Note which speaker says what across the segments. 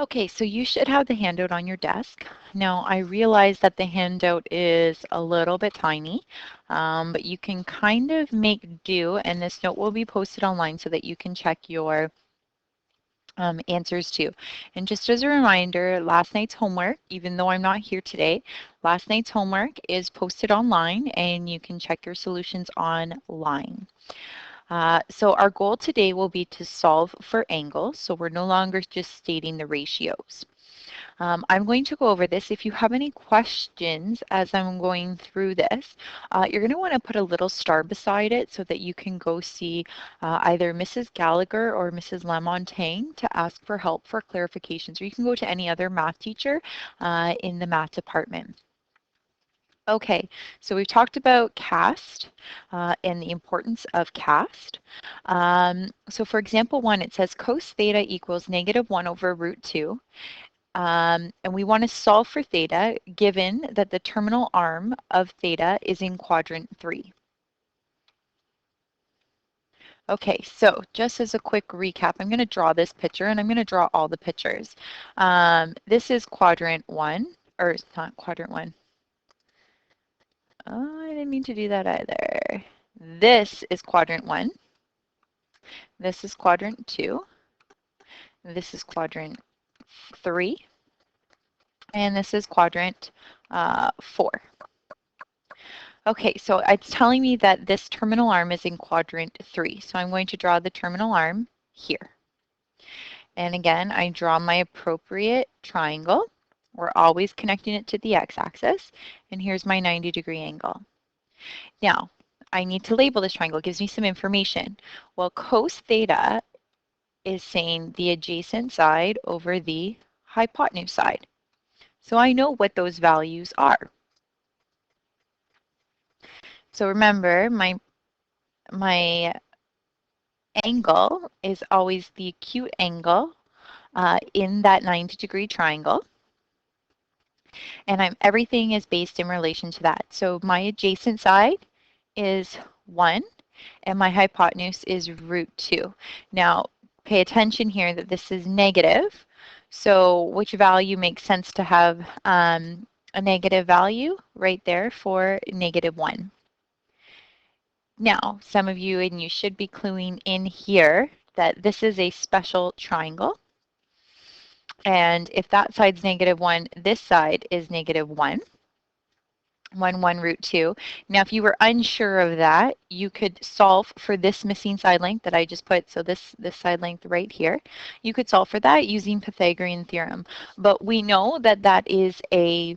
Speaker 1: Okay, so you should have the handout on your desk. Now, I realize that the handout is a little bit tiny, but you can kind of make do, and this note will be posted online so that you can check your answers too. And just as a reminder, last night's homework, even though I'm not here today, last night's homework is posted online and you can check your solutions online. So our goal today will be to solve for angles. So we're no longer just stating the ratios. I'm going to go over this. If you have any questions as I'm going through this, you're going to want to put a little star beside it so that you can go see either Mrs. Gallagher or Mrs. Lamontagne to ask for help for clarifications, or you can go to any other math teacher in the math department. Okay, so we've talked about cast and the importance of cast. So for example 1, it says cos theta equals -1 over root 2. And we want to solve for theta given that the terminal arm of theta is in quadrant 3. Okay, so just as a quick recap, I'm going to draw this picture and I'm going to draw all the pictures. This is quadrant 1, or it's not quadrant 1. Oh, I didn't mean to do that either. This is quadrant 1. This is quadrant 2. This is quadrant 3. And this is quadrant 4. Okay, so it's telling me that this terminal arm is in quadrant 3. So I'm going to draw the terminal arm here. And again, I draw my appropriate triangle. We're always connecting it to the x-axis. And here's my 90-degree angle. Now, I need to label this triangle. It gives me some information. Well, cos theta is saying the adjacent side over the hypotenuse side. So I know what those values are. So remember, my angle is always the acute angle in that 90-degree triangle. And everything is based in relation to that. So my adjacent side is 1, and my hypotenuse is root 2. Now, pay attention here that this is negative. So which value makes sense to have a negative value? Right there for -1. Now, some of you, and you should be cluing in here, that this is a special triangle. And if that side's -1, this side is -1. 1, 1, root 2. Now, if you were unsure of that, you could solve for this missing side length that I just put, so this side length right here. You could solve for that using Pythagorean theorem. But we know that that is a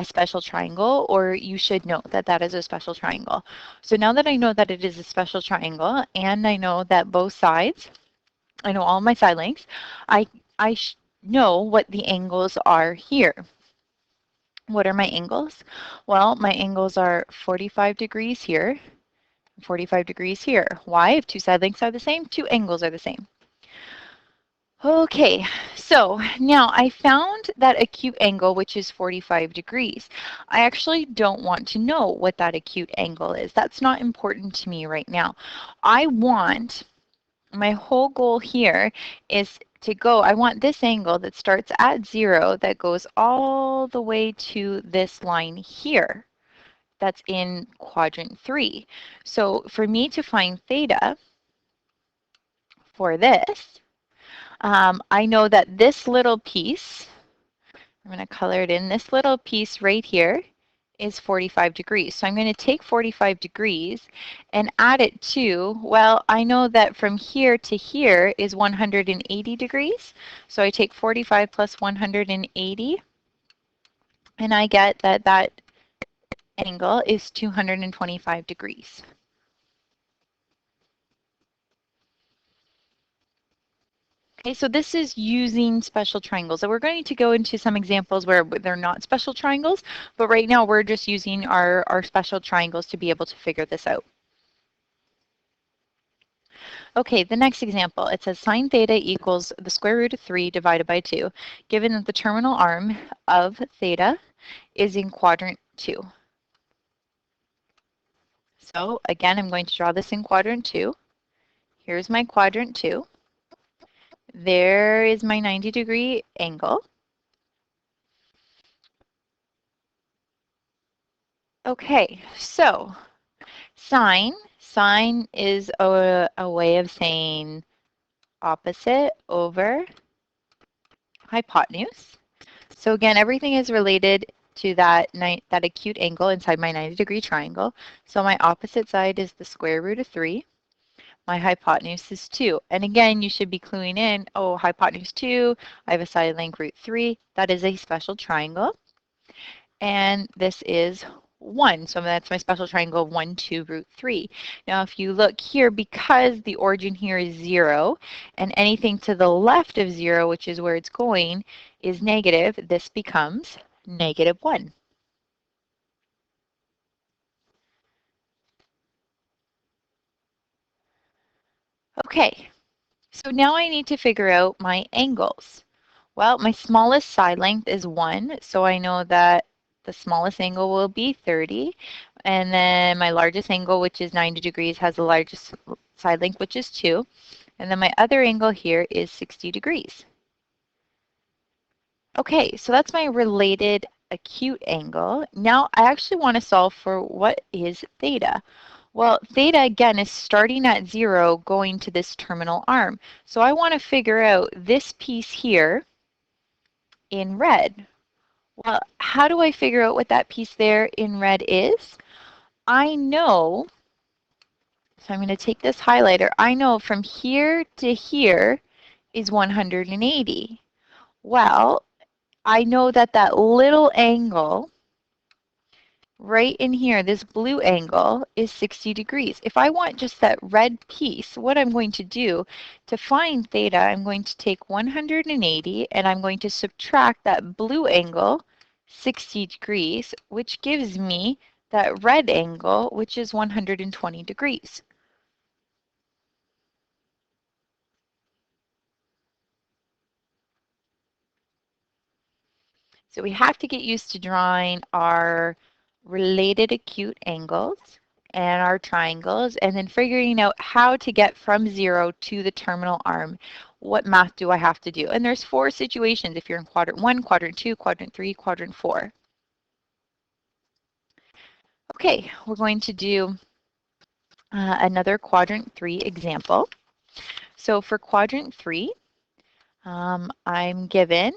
Speaker 1: special triangle, or you should know that that is a special triangle. So now that I know that it is a special triangle, and I know that both sides, I know all my side lengths, I know what the angles are here. What are my angles? Well, my angles are 45 degrees here, 45 degrees here. Why? If two side lengths are the same, two angles are the same. Okay, so now I found that acute angle, which is 45 degrees. I actually don't want to know what that acute angle is. That's not important to me right now. My whole goal here is I want this angle that starts at 0 that goes all the way to this line here. That's in quadrant 3. So for me to find theta for this, I know that this little piece, I'm going to color it in, this little piece right here is 45 degrees. So I'm going to take 45 degrees and add it to, well, I know that from here to here is 180 degrees. So I take 45 plus 180, and I get that that angle is 225 degrees. Okay, so this is using special triangles. So we're going to go into some examples where they're not special triangles, but right now we're just using our special triangles to be able to figure this out. Okay, the next example, it says sine theta equals the square root of 3 divided by 2, given that the terminal arm of theta is in quadrant 2. So again, I'm going to draw this in quadrant 2. Here's my quadrant 2. There is my 90-degree angle. Okay, so sine. Sine is a way of saying opposite over hypotenuse. So again, everything is related to that acute angle inside my 90-degree triangle. So my opposite side is the square root of 3. My hypotenuse is 2. And again, you should be cluing in, oh, hypotenuse 2, I have a side length root 3. That is a special triangle. And this is 1. So that's my special triangle of 1, 2, root 3. Now, if you look here, because the origin here is 0, and anything to the left of 0, which is where it's going, is negative, this becomes negative 1. Okay, so now I need to figure out my angles. Well, my smallest side length is 1, so I know that the smallest angle will be 30. And then my largest angle, which is 90 degrees, has the largest side length, which is 2. And then my other angle here is 60 degrees. Okay, so that's my related acute angle. Now I actually want to solve for what is theta. Well, theta again is starting at 0 going to this terminal arm. So I want to figure out this piece here in red. Well, how do I figure out what that piece there in red is? I know, so I'm going to take this highlighter. I know from here to here is 180. Well, I know that that little angle right in here, this blue angle, is 60 degrees. If I want just that red piece, what I'm going to do to find theta, I'm going to take 180 and I'm going to subtract that blue angle, 60 degrees, which gives me that red angle, which is 120 degrees. So we have to get used to drawing our related acute angles and our triangles, and then figuring out how to get from 0 to the terminal arm. What math do I have to do? And there's 4 situations if you're in quadrant 1, quadrant 2, quadrant 3, quadrant 4. Okay, we're going to do another quadrant 3 example. So for quadrant 3, I'm given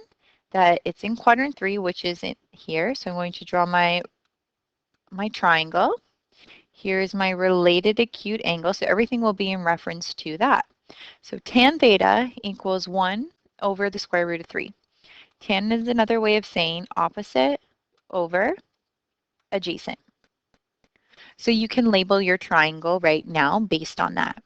Speaker 1: that it's in quadrant 3, which is in here. So I'm going to draw my triangle. Here's my related acute angle, so everything will be in reference to that. So tan theta equals 1 over the square root of 3. Tan is another way of saying opposite over adjacent. So you can label your triangle right now based on that.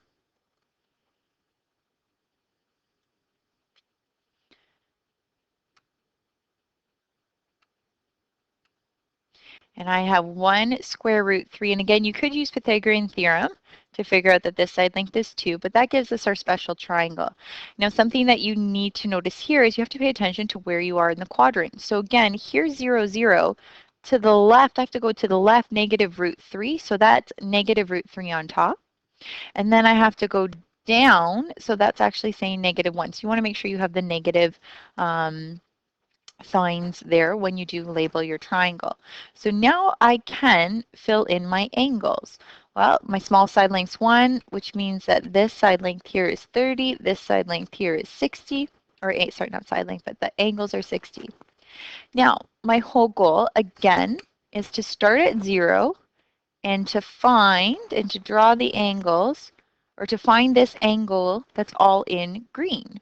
Speaker 1: And I have 1 square root 3. And again, you could use Pythagorean theorem to figure out that this side length is 2, but that gives us our special triangle. Now, something that you need to notice here is you have to pay attention to where you are in the quadrant. So again, here's 0, 0. To the left, I have to go to the left, negative root 3. So that's negative root 3 on top. And then I have to go down. So that's actually saying negative 1. So you want to make sure you have the negative signs there when you do label your triangle. So now I can fill in my angles. Well, my small side length's 1, which means that this side length here is 30, this side length here is 60, or 8, sorry, not side length, but the angles are 60. Now, my whole goal, again, is to start at 0 and to find and to draw the angles, or to find this angle that's all in green.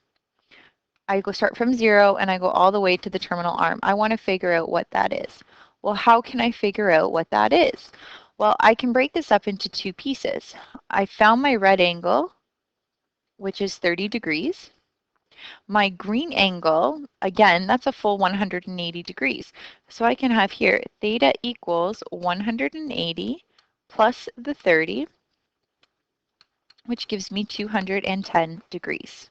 Speaker 1: I go start from 0 and I go all the way to the terminal arm. I want to figure out what that is. Well, how can I figure out what that is? Well, I can break this up into 2 pieces. I found my red angle, which is 30 degrees. My green angle, again, that's a full 180 degrees. So I can have here theta equals 180 plus the 30, which gives me 210 degrees.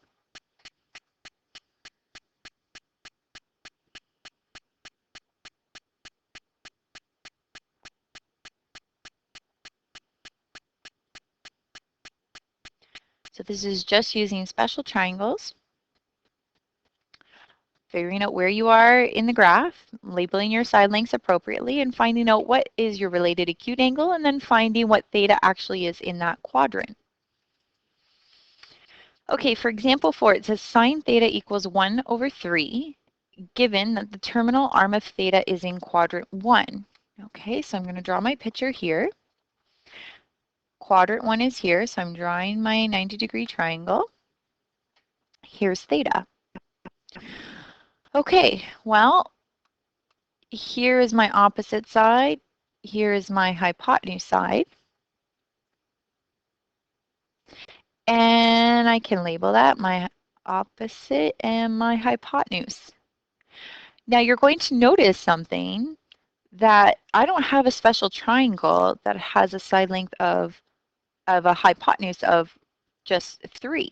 Speaker 1: So this is just using special triangles. figuring out where you are in the graph, labeling your side lengths appropriately, and finding out what is your related acute angle, and then finding what theta actually is in that quadrant. Okay, for example 4, it says sine theta equals 1 over 3, given that the terminal arm of theta is in quadrant 1. Okay, so I'm going to draw my picture here. Quadrant 1 is here, so I'm drawing my 90-degree triangle. Here's theta. Okay, well, here is my opposite side. Here is my hypotenuse side. And I can label that my opposite and my hypotenuse. Now you're going to notice something, that I don't have a special triangle that has a side length of a hypotenuse of just 3.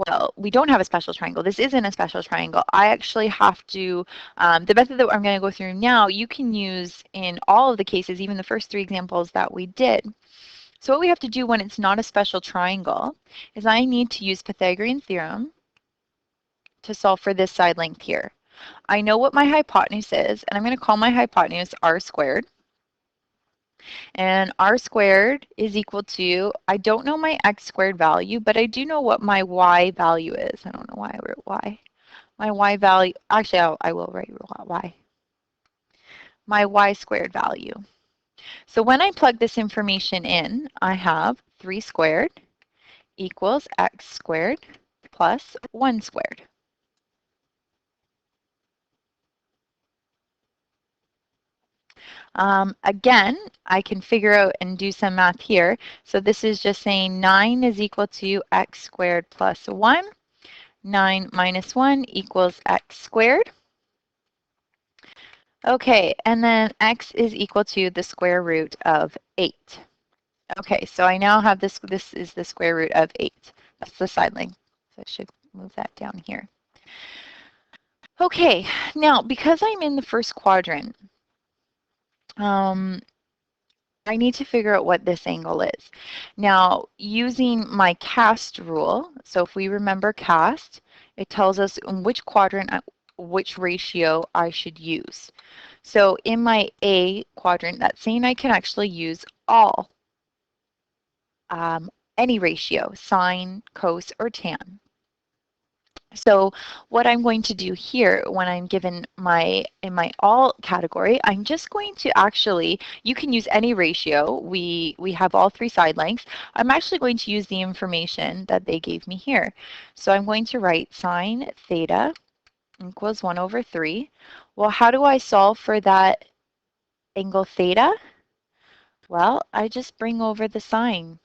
Speaker 1: Well, we don't have a special triangle. This isn't a special triangle. I actually have to, the method that I'm going to go through now, you can use in all of the cases, even the first 3 examples that we did. So what we have to do when it's not a special triangle is I need to use Pythagorean theorem to solve for this side length here. I know what my hypotenuse is, and I'm going to call my hypotenuse r squared. And r squared is equal to, I don't know my x squared value, but I do know what my y value is. I don't know why I wrote y. My y value, actually I will write y. My y squared value. So when I plug this information in, I have 3 squared equals x squared plus 1 squared. Again, I can figure out and do some math here. So this is just saying 9 is equal to x squared plus 1. 9 minus 1 equals x squared. Okay, and then x is equal to the square root of 8. Okay, so I now have this is the square root of 8. That's the side length. So I should move that down here. Okay, now because I'm in the first quadrant, I need to figure out what this angle is. Now, using my cast rule, so if we remember cast, it tells us in which quadrant, which ratio I should use. So in my A quadrant, that's saying I can actually use all, any ratio, sine, cos, or tan. So what I'm going to do here when I'm given in my all category, I'm just going to actually, you can use any ratio. We have all 3 side lengths. I'm actually going to use the information that they gave me here. So I'm going to write sine theta equals 1 over 3. Well, how do I solve for that angle theta? Well, I just bring over the sine.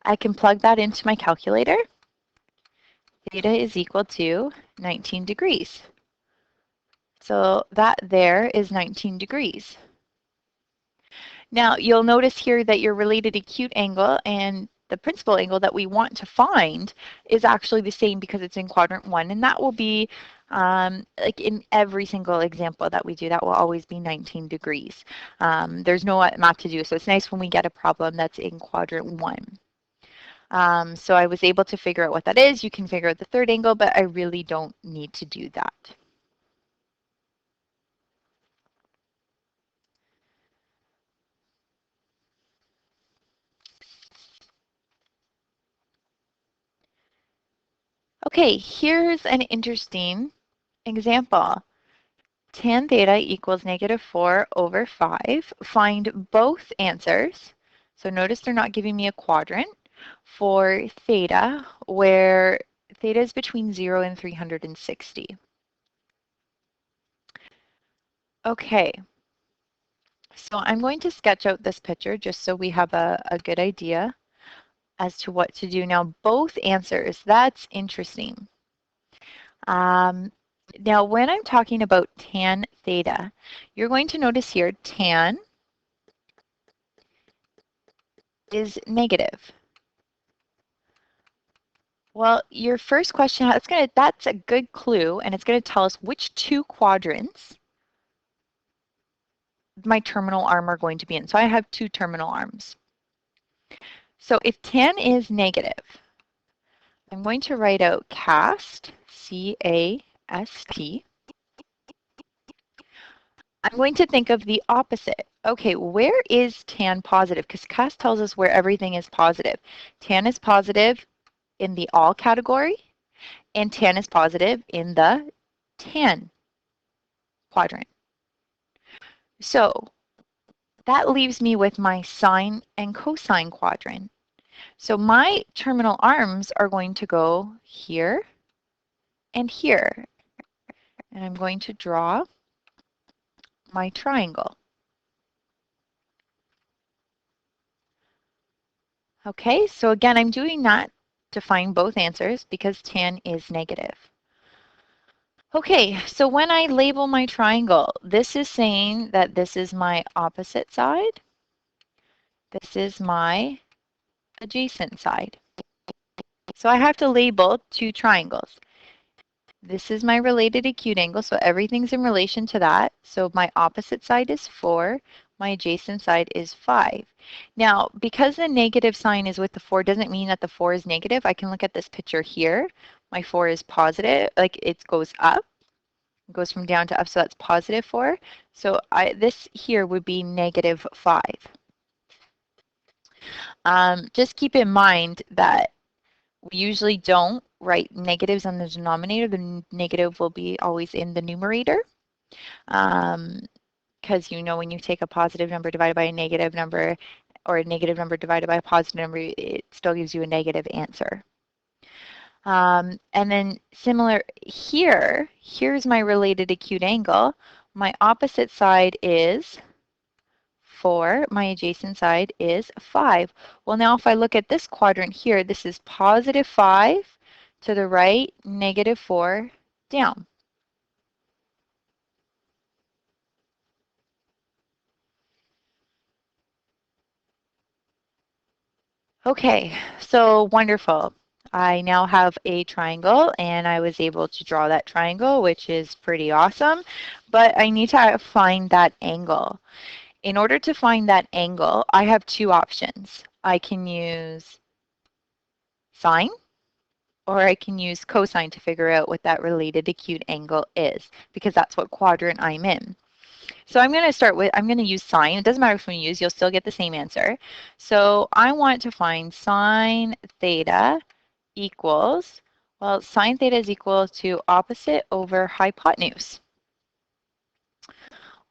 Speaker 1: I can plug that into my calculator. Theta is equal to 19 degrees. So that there is 19 degrees. Now you'll notice here that your related acute angle and the principal angle that we want to find is actually the same because it's in quadrant 1, and that will be like in every single example that we do, that will always be 19 degrees. There's no math to do, so it's nice when we get a problem that's in quadrant 1. So I was able to figure out what that is. You can figure out the third angle, but I really don't need to do that. Okay, here's an interesting example. Tan theta equals -4 over 5. Find both answers. So notice they're not giving me a quadrant for theta, where theta is between 0 and 360. Okay, so I'm going to sketch out this picture just so we have a good idea as to what to do. Now, both answers, that's interesting. Now, when I'm talking about tan theta, you're going to notice here tan is negative. Well, your first question, that's a good clue, and it's going to tell us which 2 quadrants my terminal arm are going to be in. So I have 2 terminal arms. So if tan is negative, I'm going to write out cast, C-A-S-T. I'm going to think of the opposite. Okay, where is tan positive? Because cast tells us where everything is positive. Tan is positive in the all category, and tan is positive in the tan quadrant. So that leaves me with my sine and cosine quadrant. So my terminal arms are going to go here and here. And I'm going to draw my triangle. Okay, so again, I'm doing that to find both answers because tan is negative. Okay, so when I label my triangle, this is saying that this is my opposite side. This is my adjacent side. So I have to label two triangles. This is my related acute angle, so everything's in relation to that. So my opposite side is 4, my adjacent side is 5. Now, because the negative sign is with the 4 doesn't mean that the 4 is negative. I can look at this picture here. My 4 is positive, like it goes up. It goes from down to up, so that's positive 4. So this here would be negative 5. Just keep in mind that we usually don't write negatives on the denominator. The negative will be always in the numerator. Because you know when you take a positive number divided by a negative number or a negative number divided by a positive number, it still gives you a negative answer. And then similar here, here's my related acute angle. My opposite side is 4. My adjacent side is 5. Well, now if I look at this quadrant here, this is positive 5 to the right, negative 4 down. Okay, so wonderful. I now have a triangle and I was able to draw that triangle, which is pretty awesome, but I need to find that angle. In order to find that angle, I have two options. I can use sine or I can use cosine to figure out what that related acute angle is because that's what quadrant I'm in. So I'm going to start with, I'm going to use sine. It doesn't matter which one you use, you'll still get the same answer. So I want to find sine theta equals, well, sine theta is equal to opposite over hypotenuse.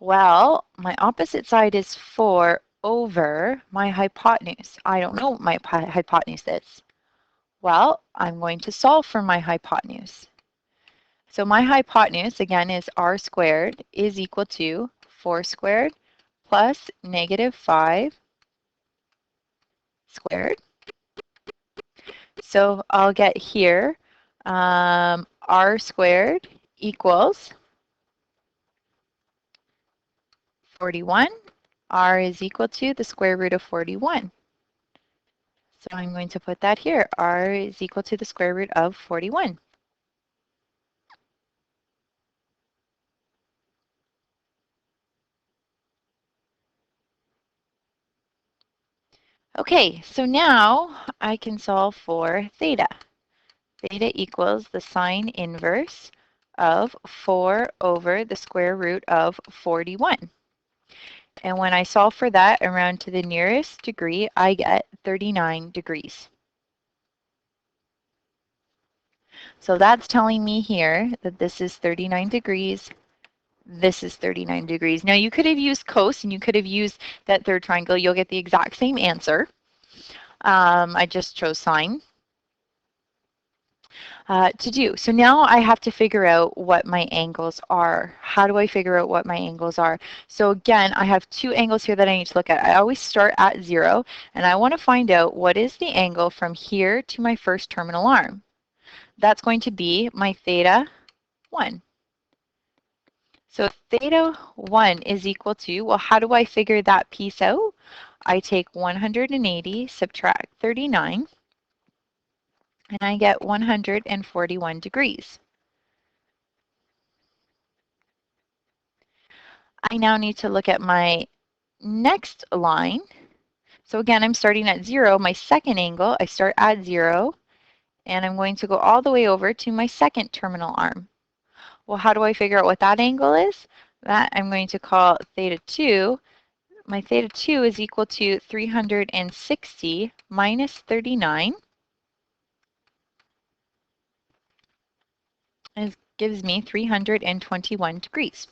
Speaker 1: Well, my opposite side is 4 over my hypotenuse. I don't know what my hypotenuse is. Well, I'm going to solve for my hypotenuse. So my hypotenuse, again, is r squared is equal to 4 squared plus negative 5 squared. So I'll get here r squared equals 41. R is equal to the square root of 41. So I'm going to put that here. R is equal to the square root of 41. Okay, so now I can solve for theta. Theta equals the sine inverse of 4 over the square root of 41. And when I solve for that and round to the nearest degree, I get 39 degrees. So that's telling me here that this is 39 degrees. This is 39 degrees. Now you could have used cos and you could have used that third triangle. You'll get the exact same answer. I just chose sine. To do. So now I have to figure out what my angles are. How do I figure out what my angles are? So again, I have two angles here that I need to look at. I always start at 0, and I want to find out what is the angle from here to my first terminal arm. That's going to be my theta 1. So theta 1 is equal to, well, how do I figure that piece out? I take 180, subtract 39, and I get 141 degrees. I now need to look at my next line. So again, I'm starting at 0. My second angle, I start at 0, and I'm going to go all the way over to my second terminal arm. Well, how do I figure out what that angle is? That I'm going to call theta 2. My theta 2 is equal to 360 minus 39. It gives me 321 degrees.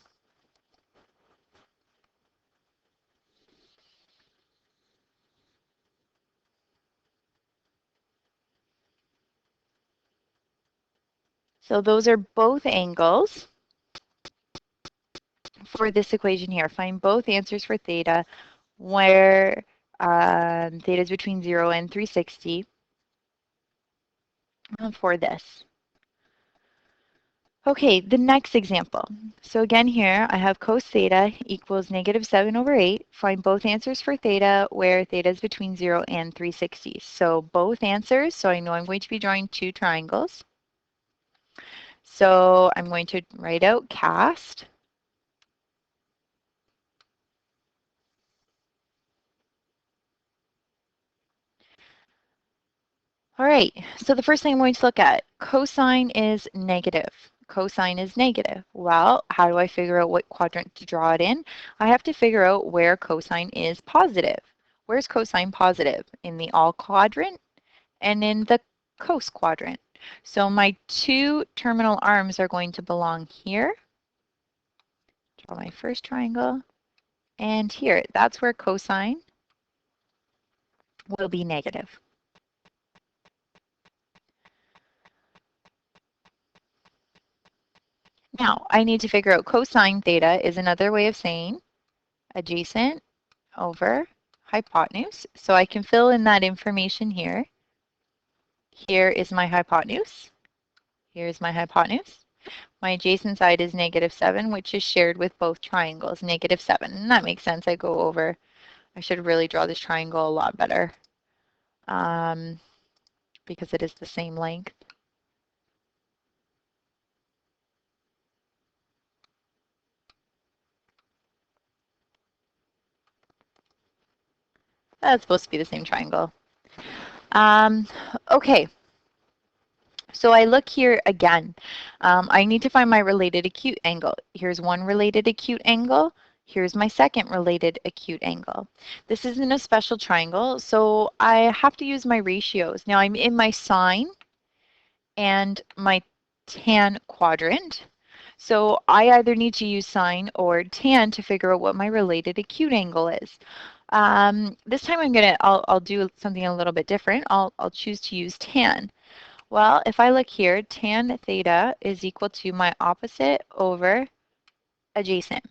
Speaker 1: So those are both angles for this equation here. Find both answers for theta where theta is between 0 and 360 for this. Okay, the next example. So again here, I have cos theta equals negative 7 over 8. Find both answers for theta where theta is between 0 and 360. So both answers, so I know I'm going to be drawing two triangles. So I'm going to write out cast. All right, so the first thing I'm going to look at, cosine is negative. Cosine is negative. Well, how do I figure out what quadrant to draw it in? I have to figure out where cosine is positive. Where's cosine positive? In the all quadrant and in the cos quadrant. So my two terminal arms are going to belong here. Draw my first triangle. And here, that's where cosine will be negative. Now, I need to figure out cosine theta is another way of saying adjacent over hypotenuse. So I can fill in that information here. Here is my hypotenuse. Here's my hypotenuse. My adjacent side is negative 7, which is shared with both triangles, negative 7. And that makes sense. I go over. I should really draw this triangle a lot better because it is the same length. That's supposed to be the same triangle. Okay. So I look here again. I need to find my related acute angle. Here's one related acute angle. Here's my second related acute angle. This isn't a special triangle, so I have to use my ratios. Now I'm in my sine and my tan quadrant. So I either need to use sine or tan to figure out what my related acute angle is. This time I'll do something a little bit different. I'll choose to use tan. Well, if I look here, tan theta is equal to my opposite over adjacent.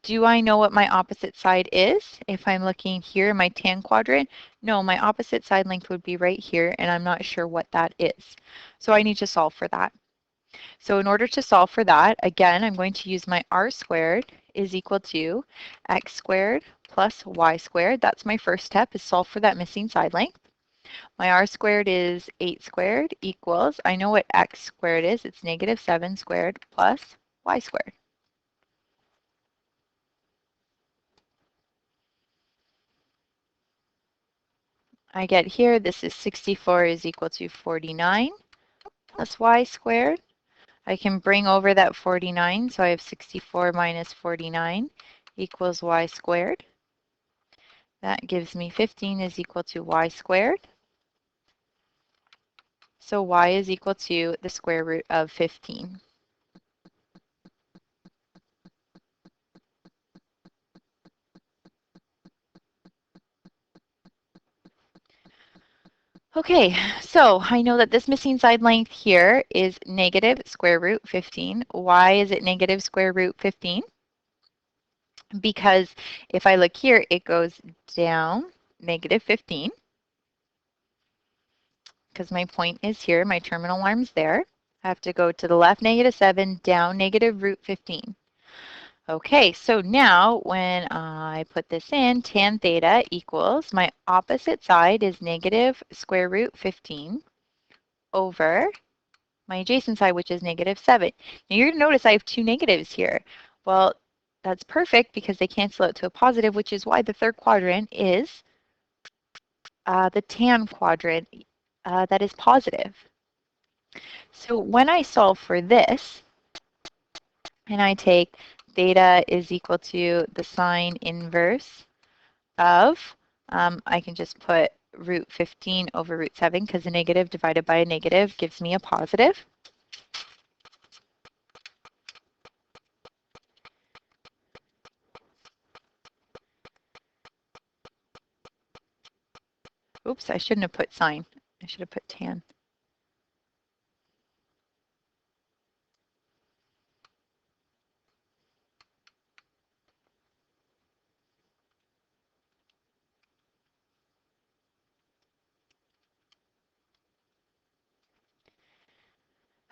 Speaker 1: Do I know what my opposite side is? If I'm looking here in my tan quadrant, no, my opposite side length would be right here, and I'm not sure what that is. So I need to solve for that. So in order to solve for that, again, I'm going to use my r squared is equal to x squared plus y squared. That's my first step, is solve for that missing side length. My r squared is 8 squared equals, I know what x squared is, it's negative 7 squared plus y squared. I get here, this is 64 is equal to 49 plus y squared. I can bring over that 49, so I have 64 minus 49 equals y squared. That gives me 15 is equal to y squared. So y is equal to the square root of 15. Okay, so I know that this missing side length here is negative square root 15. Why is it negative square root 15? Because if I look here, it goes down negative 15. Because my point is here, my terminal arm's there. I have to go to the left negative 7, down negative root 15. Okay, so now when I put this in, tan theta equals, my opposite side is negative square root 15 over my adjacent side, which is negative 7. Now you're going to notice I have two negatives here. Well, that's perfect because they cancel out to a positive, which is why the third quadrant is the tan quadrant that is positive. So when I solve for this, and I take theta is equal to the sine inverse of, I can just put root 15 over root 7 because a negative divided by a negative gives me a positive. Oops, I shouldn't have put sine. I should have put tan.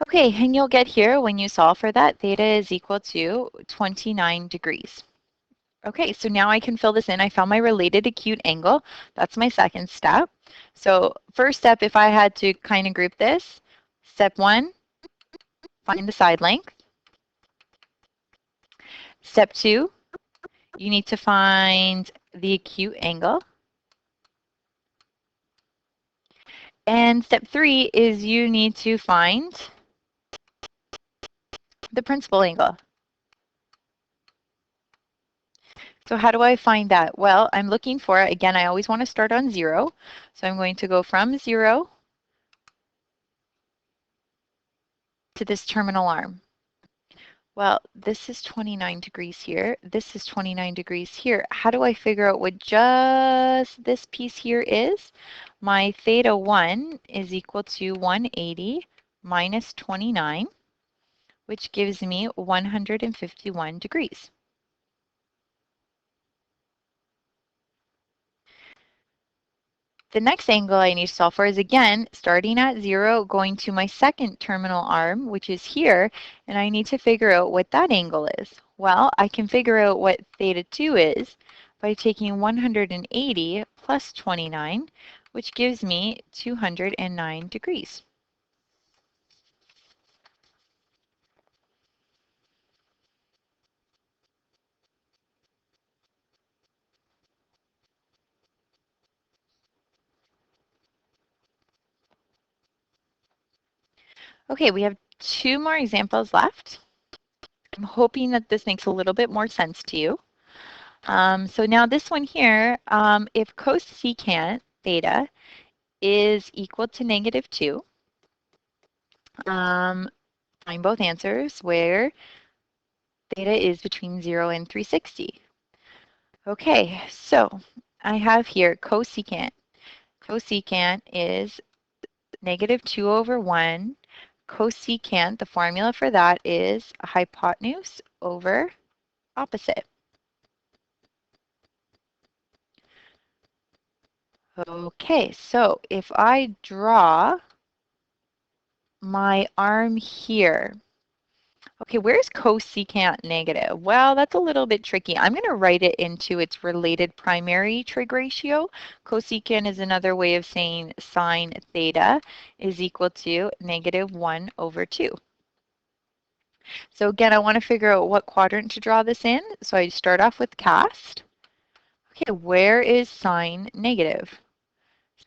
Speaker 1: Okay, and you'll get here when you solve for that, theta is equal to 29 degrees. Okay, so now I can fill this in. I found my related acute angle. That's my second step. So first step, if I had to kind of group this, step 1, find the side length. Step 2, you need to find the acute angle. And step 3 is you need to find the principal angle. So how do I find that? Well, I'm looking for, again, I always want to start on 0. So I'm going to go from 0 to this terminal arm. Well, this is 29 degrees here. This is 29 degrees here. How do I figure out what just this piece here is? My theta 1 is equal to 180 minus 29, which gives me 151 degrees. The next angle I need to solve for is, again, starting at 0, going to my second terminal arm, which is here, and I need to figure out what that angle is. Well, I can figure out what theta 2 is by taking 180 plus 29, which gives me 209 degrees. Okay, we have 2 more examples left. I'm hoping that this makes a little bit more sense to you. So now this one here, if cosecant theta is equal to negative 2, find both answers where theta is between 0 and 360. Okay, so I have here cosecant. Cosecant is negative 2 over 1. Cosecant, the formula for that is hypotenuse over opposite. Okay, so if I draw my arm here, okay, where's cosecant negative? Well, that's a little bit tricky. I'm going to write it into its related primary trig ratio. Cosecant is another way of saying sine theta is equal to negative 1 over 2. So again, I want to figure out what quadrant to draw this in. So I start off with cast. Okay, where is sine negative?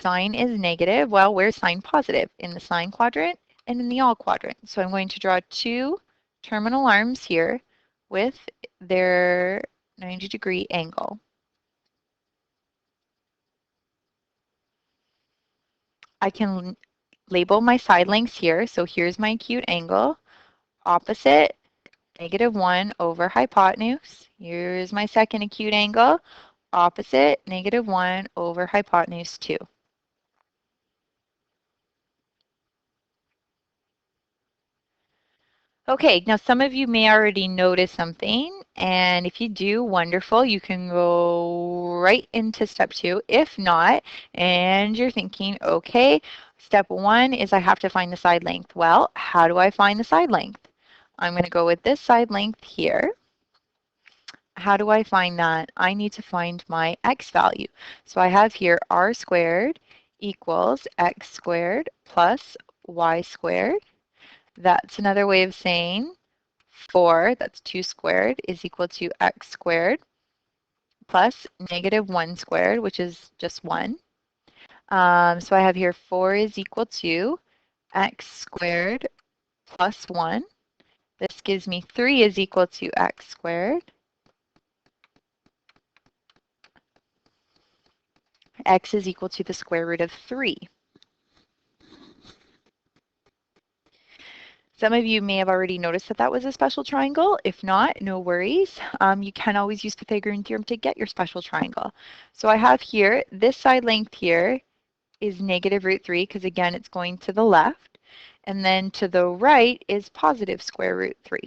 Speaker 1: Sine is negative. Well, where's sine positive? In the sine quadrant and in the all quadrant. So I'm going to draw 2 terminal arms here with their 90-degree angle. I can label my side lengths here. So here's my acute angle, opposite, negative 1 over hypotenuse. Here's my second acute angle, opposite, negative 1 over hypotenuse 2. Okay, now some of you may already notice something, and if you do, wonderful, you can go right into step 2. If not, and you're thinking, okay, step 1 is I have to find the side length. Well, how do I find the side length? I'm going to go with this side length here. How do I find that? I need to find my x value. So I have here r squared equals x squared plus y squared. That's another way of saying 4, that's 2 squared, is equal to x squared plus negative 1 squared, which is just 1. So I have here 4 is equal to x squared plus 1. This gives me 3 is equal to x squared. X is equal to the square root of 3. Some of you may have already noticed that that was a special triangle. If not, no worries. You can always use Pythagorean theorem to get your special triangle. So I have here, this side length here is negative root 3 because again, it's going to the left. And then to the right is positive square root 3.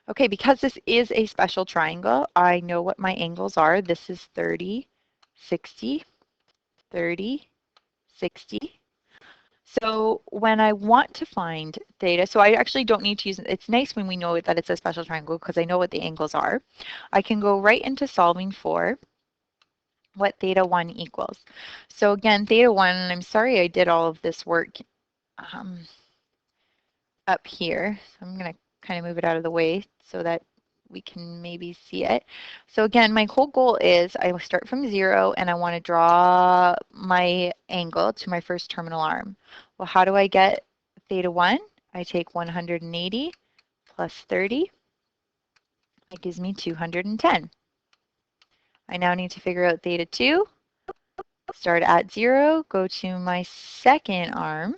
Speaker 1: Okay, because this is a special triangle, I know what my angles are. This is 30, 60, 30, 60. So when I want to find theta, so I actually don't need to use, it's nice when we know that it's a special triangle because I know what the angles are. I can go right into solving for what theta 1 equals. So again, theta 1, and I'm sorry I did all of this work um, up here. So I'm going to kind of move it out of the way so that we can maybe see it. So again, my whole goal is I start from 0 and I want to draw my angle to my first terminal arm. Well, how do I get theta 1? I take 180 plus 30. That gives me 210. I now need to figure out theta 2. Start at 0, go to my second arm,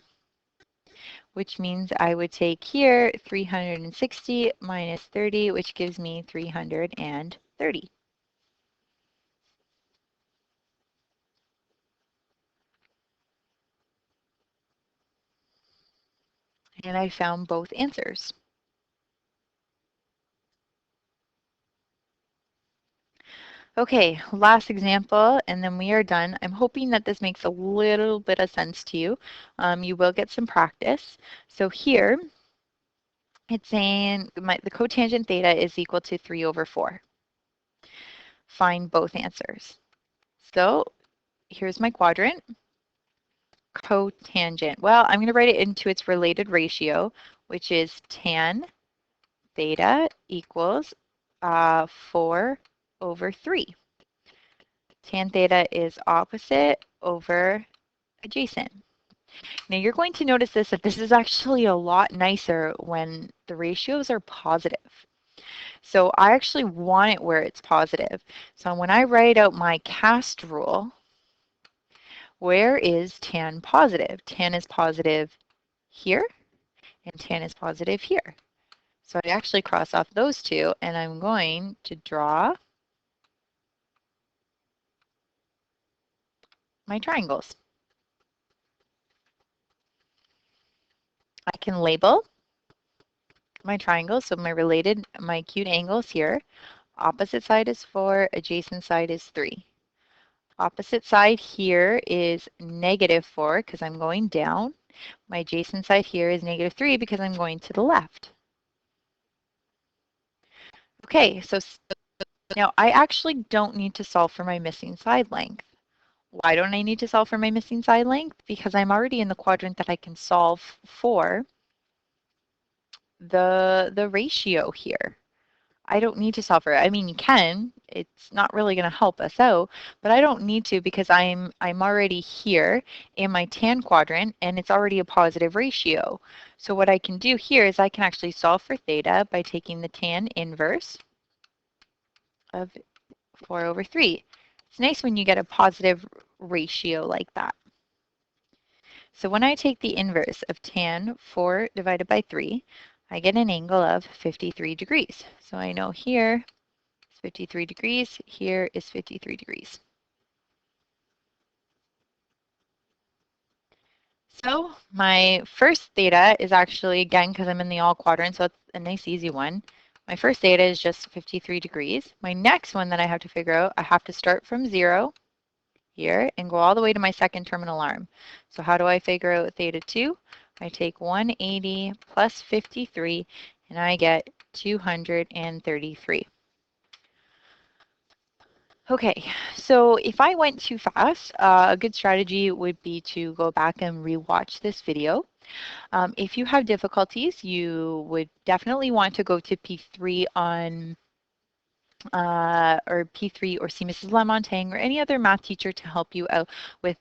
Speaker 1: which means I would take here 360 minus 30, which gives me 330. And I found both answers. Okay, last example, and then we are done. I'm hoping that this makes a little bit of sense to you. You will get some practice. So here, it's saying the cotangent theta is equal to 3 over 4. Find both answers. So here's my quadrant. Cotangent. Well, I'm going to write it into its related ratio, which is tan theta equals 4 over 3. Tan theta is opposite over adjacent. Now you're going to notice that this is actually a lot nicer when the ratios are positive. So I actually want it where it's positive. So when I write out my cast rule, where is tan positive? Tan is positive here, and tan is positive here. So I actually cross off those two, and I'm going to draw my triangles. I can label my triangles, so my acute angles here. Opposite side is 4, adjacent side is 3. Opposite side here is negative 4 because I'm going down. My adjacent side here is negative 3 because I'm going to the left. Okay, so now I actually don't need to solve for my missing side length. Why don't I need to solve for my missing side length? Because I'm already in the quadrant that I can solve for the ratio here. I don't need to solve for it. I mean, you can. It's not really going to help us out, but I don't need to because I'm already here in my tan quadrant and it's already a positive ratio. So what I can do here is I can actually solve for theta by taking the tan inverse of 4 over 3. It's nice when you get a positive ratio like that. So when I take the inverse of tan 4 divided by 3, I get an angle of 53 degrees. So I know here is 53 degrees, here is 53 degrees. So my first theta is actually, again, because I'm in the all quadrant, so it's a nice easy one. My first theta is just 53 degrees. My next one that I have to figure out, I have to start from 0 here and go all the way to my second terminal arm. So how do I figure out theta 2? I take 180 plus 53 and I get 233. Okay, so if I went too fast, a good strategy would be to go back and rewatch this video. If you have difficulties, you would definitely want to go to P3 on or P3 or see Mrs. Lamontagne or any other math teacher to help you out with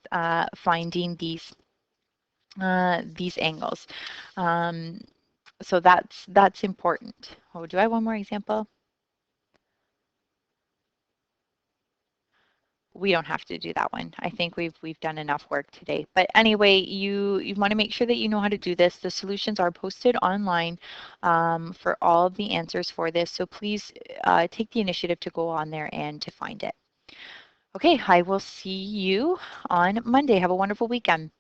Speaker 1: finding these angles. Um, so that's important. Oh, do I have one more example? We don't have to do that one. I think we've done enough work today. But anyway, you want to make sure that you know how to do this. The solutions are posted online for all of the answers for this. So please take the initiative to go on there and to find it. Okay, I will see you on Monday. Have a wonderful weekend.